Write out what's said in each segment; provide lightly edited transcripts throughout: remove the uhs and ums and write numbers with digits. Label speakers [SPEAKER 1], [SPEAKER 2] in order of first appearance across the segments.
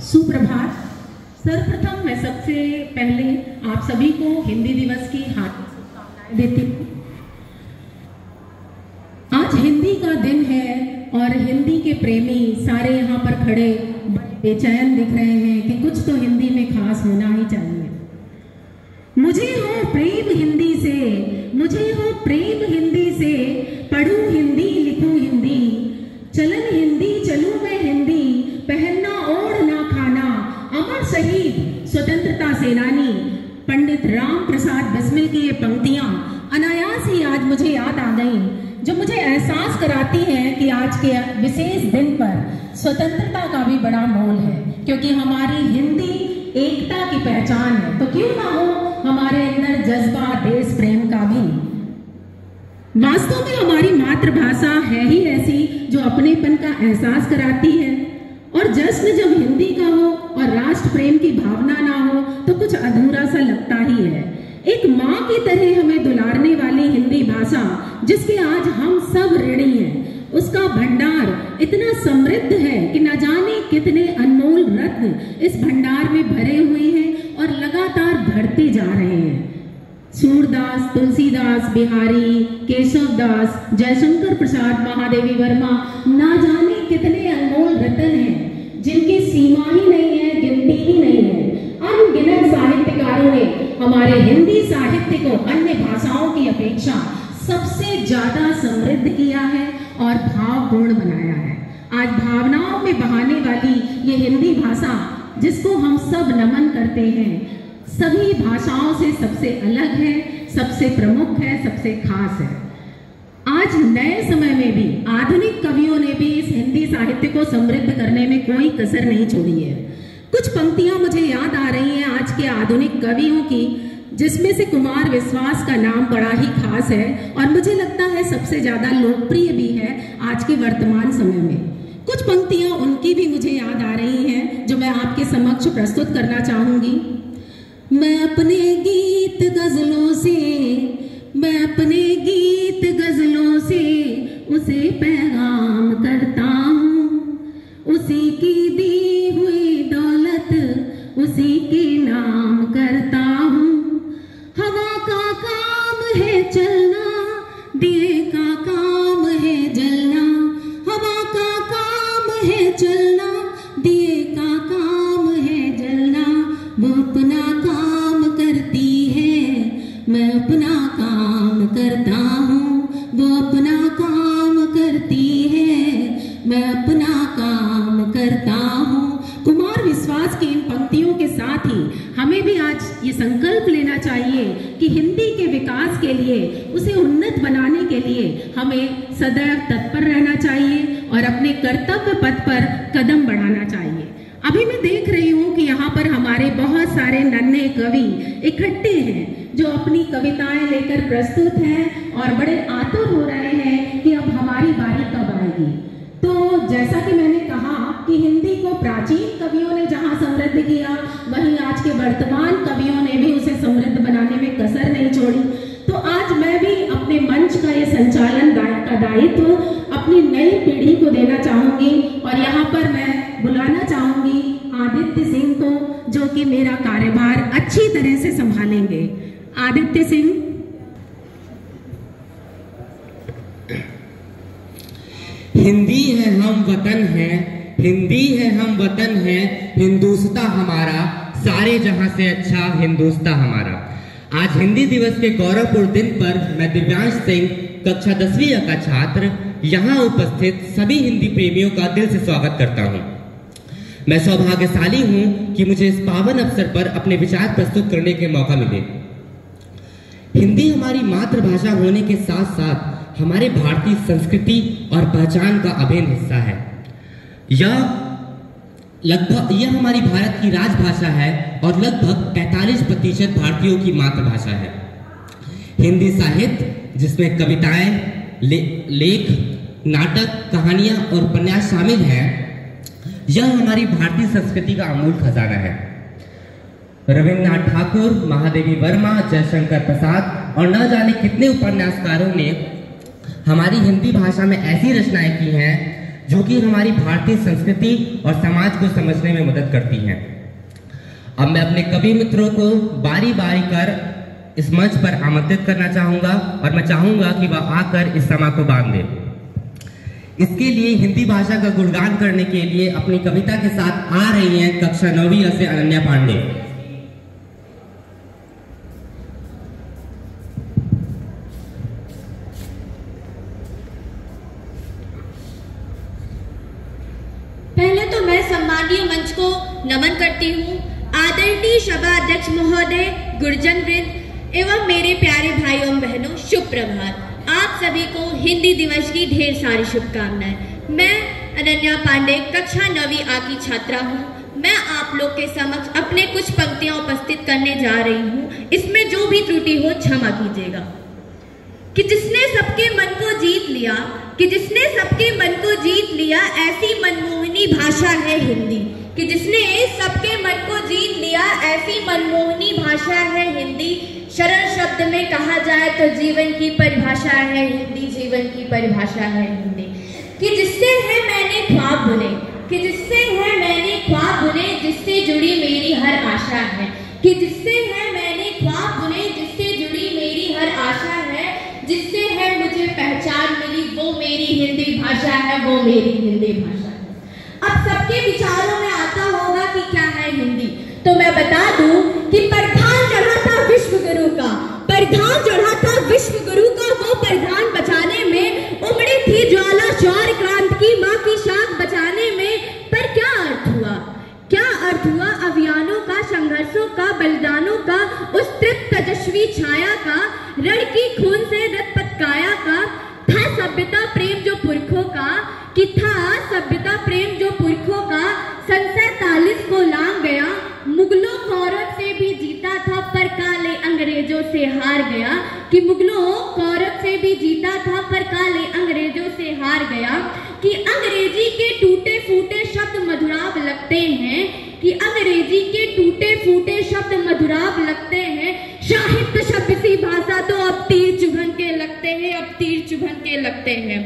[SPEAKER 1] सुप्रभात। सर्वप्रथम मैं सबसे पहले आप सभी को हिंदी दिवस की हार्दिक शुभकामनाएं देती हूँ। आज हिंदी का दिन है और हिंदी के प्रेमी सारे यहाँ पर खड़े बेचैन दिख रहे हैं कि कुछ तो हिंदी में खास होना ही चाहिए। मुझे हो प्रेम हिंदी से, मुझे हो प्रेम हिंदी से, पढ़ूं हिंदी लिखूं हिंदी, चलन हिंदी चलूं मैं हिंदी, पहनना ओढ़ना खाना, अमर शहीद स्वतंत्रता सेनानी पंडित राम प्रसाद बिस्मिल की ये पंक्तियां अनायास ही आज मुझे याद आ गई, जो मुझे एहसास कराती हैं कि आज के विशेष दिन पर स्वतंत्रता का भी बड़ा मोल है, क्योंकि हमारी हिंदी एकता की पहचान है। तो क्यों ना हो हमारे अंदर जज्बा देश प्रेम का भी। वास्तव में हमारी मातृभाषा है ही ऐसी जो अपनेपन का एहसास कराती है, और जश्न जब हिंदी का हो और राष्ट्र प्रेम की भावना ना हो तो कुछ अधूरा सा लगता ही है। एक माँ की तरह हमें दुलारने वाली हिंदी भाषा, जिसके आज हम सब ऋणी हैं, उसका भंडार इतना समृद्ध है कि न जाने कितने अनमोल रत्न इस भंडार में भरे हुए हैं और लगातार बढ़ते जा रहे हैं। सूरदास, तुलसीदास, बिहारी, केशवदास, जयशंकर प्रसाद, महादेवी वर्मा, ना जाने कितने अनमोल रत्न हैं जिनकी सीमा ही नहीं है, गिनती ही नहीं है। अनगिनत साहित्यकारों ने हमारे हिंदी साहित्य को अन्य भाषाओं की अपेक्षा सबसे ज्यादा समृद्ध किया है और भावपूर्ण बनाया है। आज भावनाओं में बहाने वाली ये हिंदी भाषा, जिसको हम सब नमन करते हैं, सभी भाषाओं से सबसे अलग है, सबसे प्रमुख है, सबसे खास है। आज नए समय में भी आधुनिक कवियों ने भी इस हिंदी साहित्य को समृद्ध करने में कोई कसर नहीं छोड़ी है। कुछ पंक्तियां मुझे याद आ रही हैं आज के आधुनिक कवियों की, जिसमें से कुमार विश्वास का नाम बड़ा ही खास है और मुझे लगता है सबसे ज्यादा लोकप्रिय भी है आज के वर्तमान समय में। कुछ पंक्तियां उनकी भी मुझे याद आ रही हैं जो मैं आपके समक्ष प्रस्तुत करना चाहूंगी। मैं अपने गीत गजलों से, मैं अपने गीत गजलों से उसे पैगाम करता हूँ, उसी की दी हुई दौलत उसी के नाम करता हूँ। हवा का काम है चलना, दिए का काम है जलना, हवा का काम है चलना, दिए का काम है जलना। वो अपना काम करती है, मैं अपना काम करता हूँ, वो अपना काम करती है, मैं अपना काम करता हूँ। कुमार विश्वास की इन पंक्तियों के साथ ही हमें भी आज ये संकल्प लेना चाहिए कि हिंदी के विकास के लिए, उसे उन्नत बनाने के लिए हमें सदैव तत्पर रहना चाहिए और अपने कर्तव्य पथ पर कदम बढ़ाना चाहिए। अभी मैं देख रही हूँ कि यहाँ पर हमारे बहुत सारे नन्हे कवि इकट्ठे हैं जो अपनी कविताएं लेकर प्रस्तुत हैं और बड़े आतुर हो रहे हैं कि अब हमारी बारी कब आएगी। तो जैसा कि मैंने कहा कि हिंदी को प्राचीन कवियों ने जहाँ समृद्ध किया, वहीं आज के वर्तमान कवियों ने भी उसे समृद्ध बनाने में कसर नहीं छोड़ी। तो आज मैं भी अपने मंच का ये संचालन का दायित्व अपनी नई पीढ़ी को देना चाहूंगी और यहाँ पर मैं बुलाना चाहूंगी आदित्य सिंह को, जो कि मेरा कार्यभार अच्छी तरह से संभालेंगे। आदित्य सिंह।
[SPEAKER 2] हिंदी है हम वतन है, हिंदी है हम वतन है, हिंदुस्तां हमारा, सारे जहां से अच्छा हिंदुस्तां हमारा। आज हिंदी दिवस के गौरवपूर्ण दिन पर मैं दिव्यांश सिंह, कक्षा 10वीं का छात्र, यहाँ उपस्थित सभी हिंदी प्रेमियों का दिल से स्वागत करता हूँ। मैं सौभाग्यशाली हूँ कि मुझे इस पावन अवसर पर अपने विचार प्रस्तुत करने के मौका मिले। हिंदी हमारी मातृभाषा होने के साथ साथ हमारे भारतीय संस्कृति और पहचान का अभिन्न हिस्सा है। यह हमारी भारत की राजभाषा है और लगभग 45% भारतीयों की मातृभाषा है। हिंदी साहित्य, जिसमें कविताएं, लेख, नाटक, कहानियां और उपन्यास शामिल हैं, यह हमारी भारतीय संस्कृति का अमूल खजाना है। रविन्द्रनाथ ठाकुर, महादेवी वर्मा, जयशंकर प्रसाद और न जाने कितने उपन्यासकारों ने हमारी हिंदी भाषा में ऐसी रचनाएं की हैं जो कि हमारी भारतीय संस्कृति और समाज को समझने में मदद करती हैं। अब मैं अपने कवि मित्रों को बारी बारी कर इस मंच पर आमंत्रित करना चाहूंगा और मैं चाहूंगा कि वह आकर इस समा को बांध दें। इसके लिए हिंदी भाषा का गुणगान करने के लिए अपनी कविता के साथ आ रही हैं कक्षा 9वीं से अनन्या पांडे।
[SPEAKER 3] पहले तो मैं सम्मानीय मंच को नमन करती हूँ। आदरणीय सभाध्यक्ष महोदय, गुरुजन वृंद एवं मेरे प्यारे भाई एवं बहनों, शुभ प्रभात। आप सभी को हिंदी दिवस की ढेर सारी शुभकामनाएं। मैं अनन्या पांडे कक्षा 9वीं A की छात्रा हूँ। मैं आप लोग के समक्ष अपने कुछ पंक्तियां उपस्थित करने जा रही हूँ। इसमें जो भी त्रुटि हो क्षमा कीजिएगा। कि जिसने सबके मन को जीत लिया, कि जिसने सबके मन को जीत लिया, ऐसी मनमोहनी भाषा है हिंदी। कि जिसने सबके मन को जीत लिया, ऐसी मनमोहनी भाषा है हिंदी। सरल शब्द में कहा जाए तो जीवन की परिभाषा है हिंदी, जीवन की परिभाषा है हिंदी। कि जिससे है मैंने ख्वाब बुने, कि जिससे है मैंने ख्वाब बुने, जिससे जुड़ी मेरी हर आशा है। कि जिससे है मैंने ख्वाब बुने, जिससे जुड़ी मेरी हर आशा है। जिससे है मुझे पहचान मिली, वो मेरी हिंदी भाषा है, वो मेरी हिंदी भाषा है। अब सबके विचारों में आता होगा कि क्या है हिंदी, तो मैं बता दूं कि परिधान चढ़ा था विश्व गुरु का, परिधान चढ़ा था विश्व गुरु का। वो परिधान बचाने में उमड़ी थी ज्वाला, शौर्य क्रांति की माँ की शाख बचाने में। पर क्या अर्थ हुआ, क्या अर्थ हुआ अभियानों का, संघर्षों का, बलिदानों का, उस तृप्त तेजस्वी छाया का, रण की खून से रतपत काया का। था सभ्यता प्रेम जो पुरखों का, कि था सभ्यता प्रेम जो पुरखों का। सन 47 को लांग गया, मुगलों कौरव से भी जीता था, पर काले अंग्रेजों से हार गया। कि मुगलों कौरव से भी जीता था, पर काले अंग्रेजों से हार गया। कि अंग्रेजी के टूटे फूटे शब्द मधुराब लगते हैं, कि अंग्रेजी के टूटे फूटे शब्द मधुराब लगते हैं। साहित्य शब्द सी भाषा तो अब तीर चुभन के लगते हैं, अब तीर चुभन के लगते हैं।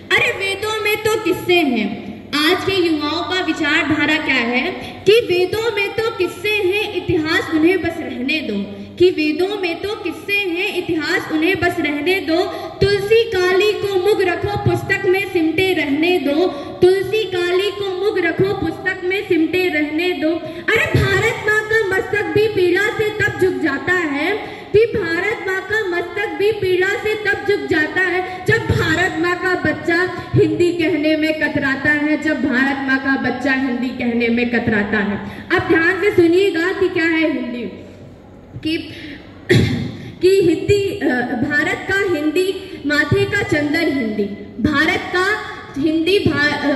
[SPEAKER 3] अरे वेदों में तो किस्से हैं, आज के युवाओं का विचारधारा क्या है कि वेदों में तो किस्से हैं, इतिहास उन्हें बस रहने दो। कि वेदों में तो किस्से हैं, इतिहास उन्हें बस रहने दो। तुलसी काली को मुग रखो, पुस्तक में सिमटे रहने दो। तुलसी काली को मुग रखो, पुस्तक में सिमटे रहने दो। अरे भारत माँ का मस्तक भी पीड़ा से तब झुक जाता है, कि भारत माँ का मस्तक भी पीड़ा से तब झुक जाता है, जब भारत माँ का बच्चा हिंदी कहने में कतराता है, जब भारत माँ का बच्चा हिंदी कहने में कतराता है। अब ध्यान से सुनिएगा कि क्या है हिंदी। कि हिंदी, भारत का हिंदी माथे का चंदन हिंदी, भारत का हिंदी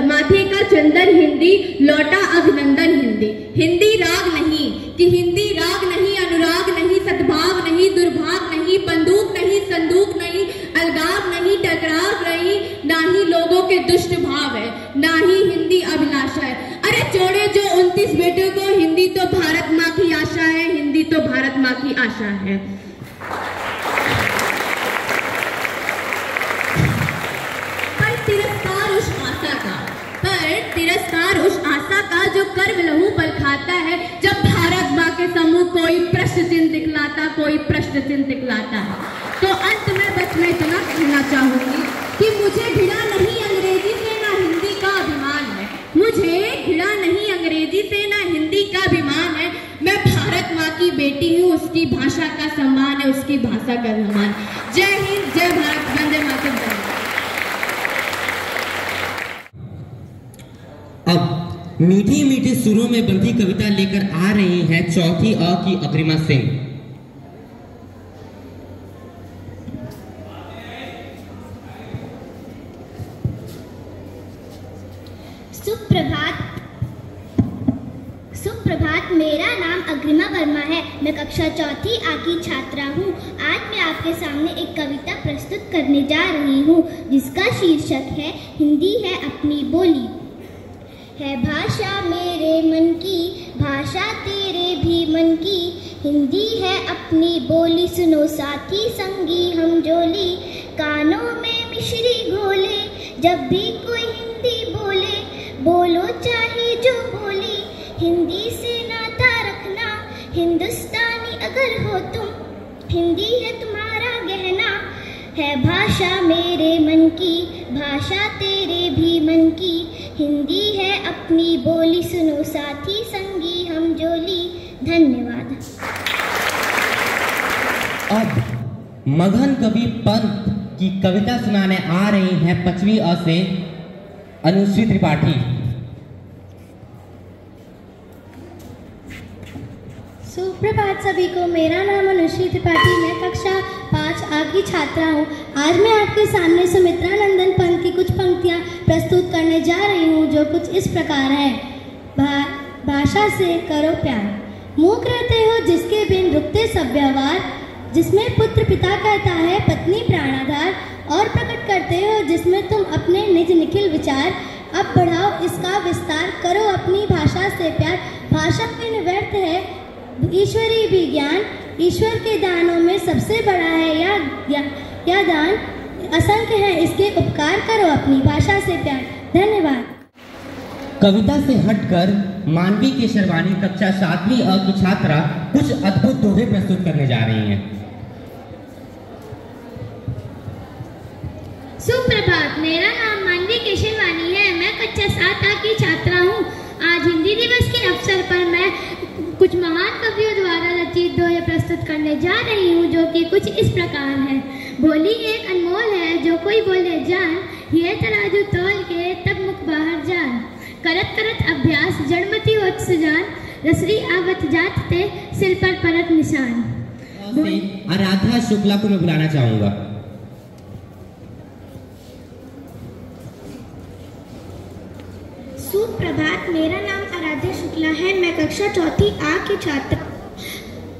[SPEAKER 3] माथे का चंदन हिंदी, लौटा अभिनंदन हिंदी। हिंदी राग नहीं, कि हिंदी राग नहीं, अनुराग नहीं, सद्भाव नहीं, दुर्भाग नहीं, बंदूक नहीं, संदूक नहीं, अलगाव नहीं, टकराव नहीं, ना ही लोगों के दुष्ट भाव है, ना ही हिंदी अभिलाषा है। अरे छोड़े जो 29 बेटों को, हिंदी तो भारत माँ की आशा है, हिंदी तो भारत माँ की आशा है। तिरस्कार उस आशा का जो कर्म लहू पर खाता है, जब भारत माँ के सम्मुख कोई प्रश्न चिन्ह दिखलाता, कोई प्रश्न चिन्ह दिखलाता है। तो अंत में बस मैं इतना कहना चाहूंगी कि मुझे घृणा नहीं अंग्रेजी से, ना हिंदी का अभिमान है। मुझे घृणा नहीं अंग्रेजी से, ना हिंदी का अभिमान है। मैं भारत माँ की बेटी हूँ, उसकी भाषा का सम्मान है, उसकी भाषा का सम्मान। जय हिंद, जय भारत, वंदे मातरम।
[SPEAKER 2] अब मीठी मीठी सुरों में बंधी कविता लेकर आ रही हैं चौथी अ की अग्रिमा सिंह।
[SPEAKER 4] सुप्रभात, मेरा नाम अग्रिमा वर्मा है। मैं कक्षा 4ठी A की छात्रा हूँ। आज मैं आपके सामने एक कविता प्रस्तुत करने जा रही हूँ, जिसका शीर्षक है हिंदी है अपनी बोली। है भाषा मेरे मन की, भाषा तेरे भी मन की, हिंदी है अपनी बोली, सुनो साथी संगी हम जोली। कानों में मिश्री घोले, जब भी कोई हिंदी बोले, बोलो चाहे जो बोली, हिंदी से नाता रखना। हिंदुस्तानी अगर हो तुम, हिंदी है तुम्हारा गहना। है भाषा मेरे मन की, भाषा तेरे भी मन की। हिंदी है अपनी बोली, सुनो साथी संगी हम जोली। धन्यवाद।
[SPEAKER 2] अब मगहन कवि पंत की कविता सुनाने आ रही हैं 5वीं अ से अनुश्री त्रिपाठी।
[SPEAKER 5] सुप्रभात सभी को। मेरा नाम अनुश्री त्रिपाठी, मैं कक्षा 5A की छात्रा हूँ। आज मैं आपके सामने सुमित्रा नंदन पंत की कुछ पंक्तियाँ प्रस्तुत करने जा रही हूँ, जो कुछ इस प्रकार है। भाषा से करो प्यार, मूक रहते हो जिसके बिन रुकते सब व्यवहार। जिसमें पुत्र पिता कहता है, पत्नी प्राणाधार। और प्रकट करते हो जिसमें तुम अपने निज निखिल विचार। अब बढ़ाओ इसका विस्तार, करो अपनी भाषा से प्यार। भाषा बिन व्यर्थ है ईश्वरी भी ज्ञान। ईश्वर के दानों में सबसे बड़ा है या दान। असंख्य है इसके उपकार, करो अपनी भाषा से प्यार। धन्यवाद।
[SPEAKER 2] कविता से हटकर मानवी के शेरवानी कक्षा 7वीं अ की छात्रा कुछ अद्भुत दोहे प्रस्तुत करने जा रही हैं।
[SPEAKER 6] सुप्रभात, मेरा नाम मानवी केशरवानी है, मैं कक्षा 7A की छात्रा हूँ। आज हिंदी दिवस के अवसर पर मैं कुछ महान कवियों द्वारा रचित दोहे प्रस्तुत करने जा रही हूँ, जो कि कुछ इस प्रकार है। बोली एक अनमोल है, जो कोई बोले जान। ये तराजू तौल के तब मुख बाहर जान। करत करत अभ्यास जड़मती होत सुजान। रसरी आवत जात ते सिर पर परत निशान।
[SPEAKER 2] आराध्या शुक्ला को मैं बुलाना चाहूंगा।
[SPEAKER 4] सुप्रभात, मेरा नाम आराध्या शुक्ला है, मैं कक्षा 4A की छात्रा।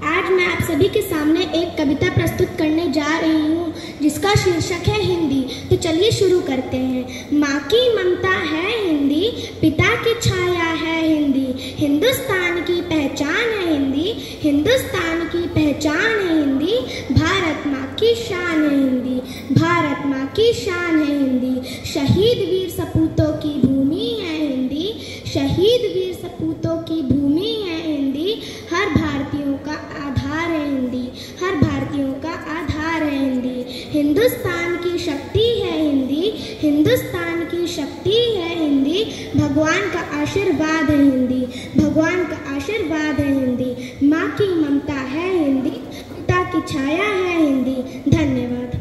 [SPEAKER 4] आज मैं आप सभी के सामने एक कविता प्रस्तुत करने जा रही हूँ, जिसका शीर्षक है हिंदी। तो चलिए शुरू करते हैं। माँ की ममता है हिंदी, पिता की छाया है हिंदी। हिंदुस्तान की पहचान है हिंदी, हिंदुस्तान की पहचान है हिंदी। भारत माँ की शान है हिंदी, भारत माँ की शान है हिंदी। शहीद वीर सपूतों की भूमि है हिंदी, शहीद वीर सपूतों की भूमि है हिंदी। हर भारतीयों का आधार है हिंदी, हर भारतीयों का आधार है हिंदी। हिंदुस्तान की शक्ति है हिंदी, हिंदुस्तान की शक्ति है हिंदी। भगवान का आशीर्वाद है हिंदी, भगवान का आशीर्वाद है हिंदी। माँ की ममता है हिंदी, पिता की छाया है हिंदी। धन्यवाद।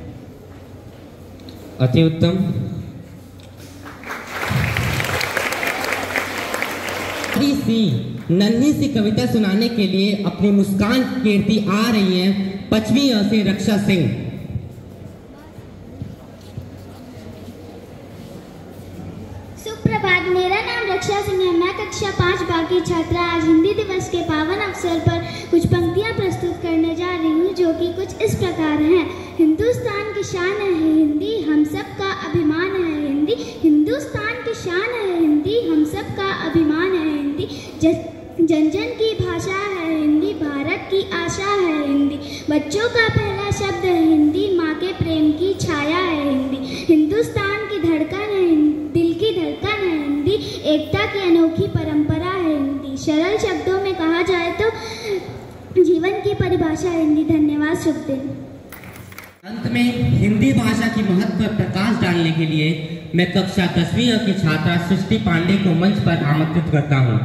[SPEAKER 2] अति उत्तम। नन्ही सी कविता सुनाने के लिए अपनी मुस्कान कीर्ति आ रही हैं 5वीं अ से रक्षा सिंह।
[SPEAKER 4] सुप्रभात, मेरा नाम रक्षा सिंह है, मैं कक्षा 5B की छात्रा। आज हिंदी दिवस के पावन अवसर पर कुछ पंक्तियां प्रस्तुत करने जा रही हूँ, जो कि कुछ इस प्रकार हैं। हिंदुस्तान की शान है हिंदी, हम सब का अभिमान है हिंदी। हिंदुस्तान की शान है हिंदी, हम सब का अभिमान है हिंदी। जन जन की भाषा है हिंदी, भारत की आशा है हिंदी। बच्चों का पहला शब्द है हिंदी, माँ के प्रेम की छाया है हिंदी। हिंदुस्तान की धड़कन है, दिल की धड़कन है हिंदी। एकता की अनोखी परंपरा है हिंदी। सरल शब्दों में कहा जाए तो जीवन की परिभाषा है हिंदी। धन्यवाद। शुभ दिन।
[SPEAKER 2] अंत में हिंदी भाषा की महत्व पर प्रकाश डालने के लिए मैं कक्षा 10वीं की छात्रा सृष्टि पांडे को मंच पर आमंत्रित करता हूँ।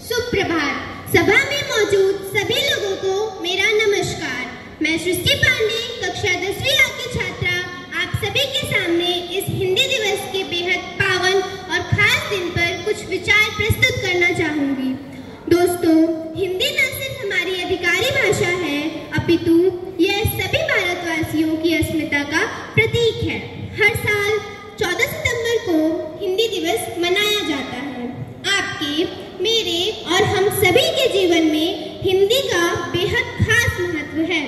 [SPEAKER 3] सुप्रभात, सभा में मौजूद सभी लोगों को मेरा नमस्कार। मैं सृष्टि पांडे, कक्षा 10वीं की छात्रा, आप सभी के सामने इस हिंदी दिवस के बेहद पावन और खास दिन पर कुछ विचार प्रस्तुत करना चाहूंगी। दोस्तों, हिंदी न सिर्फ हमारी अधिकारी भाषा है, अपितु यह सभी भारतवासियों की अस्मिता का प्रतीक है। हर साल 14 सितंबर को हिंदी दिवस मनाया जाता है। आपके, मेरे और हम सभी के जीवन में हिंदी का बेहद खास महत्व है।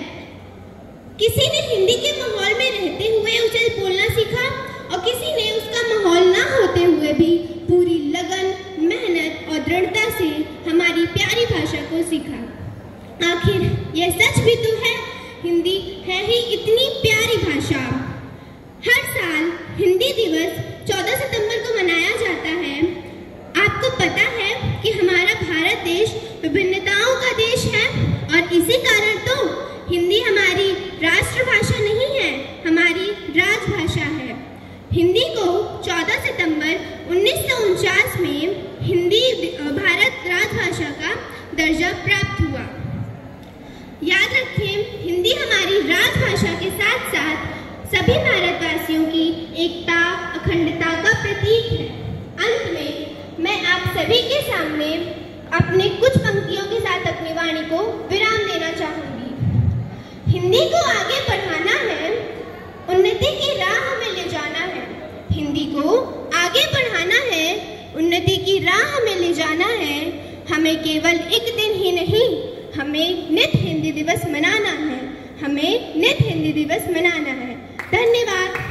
[SPEAKER 3] किसी ने हिंदी के माहौल में रहते हुए उसे बोलना सीखा और किसी ने उसका माहौल ना होते हुए भी पूरी लगन, मेहनत और दृढ़ता से हमारी प्यारी भाषा को सीखा। आखिर यह सच भी तो है, हिंदी है ही इतनी प्यारी भाषा।
[SPEAKER 4] 14 सितंबर 1949 में हिंदी भारत राजभाषा का दर्जा प्राप्त हुआ। याद रखें, हिंदी हमारी राजभाषा के साथ साथ सभी भारतवासियों की एकता, अखंडता का प्रतीक है। अंत में मैं आप सभी के सामने अपने कुछ पंक्तियों के साथ अपनी वाणी को विराम देना चाहूंगी। हिंदी को आगे बढ़ाना है, उन्नति की राह हमें ले जाना है। हिंदी को आगे बढ़ाना है, उन्नति की राह हमें ले जाना है। हमें केवल एक दिन ही नहीं, हमें नित हिंदी दिवस मनाना है। हमें नित हिंदी दिवस मनाना है। धन्यवाद।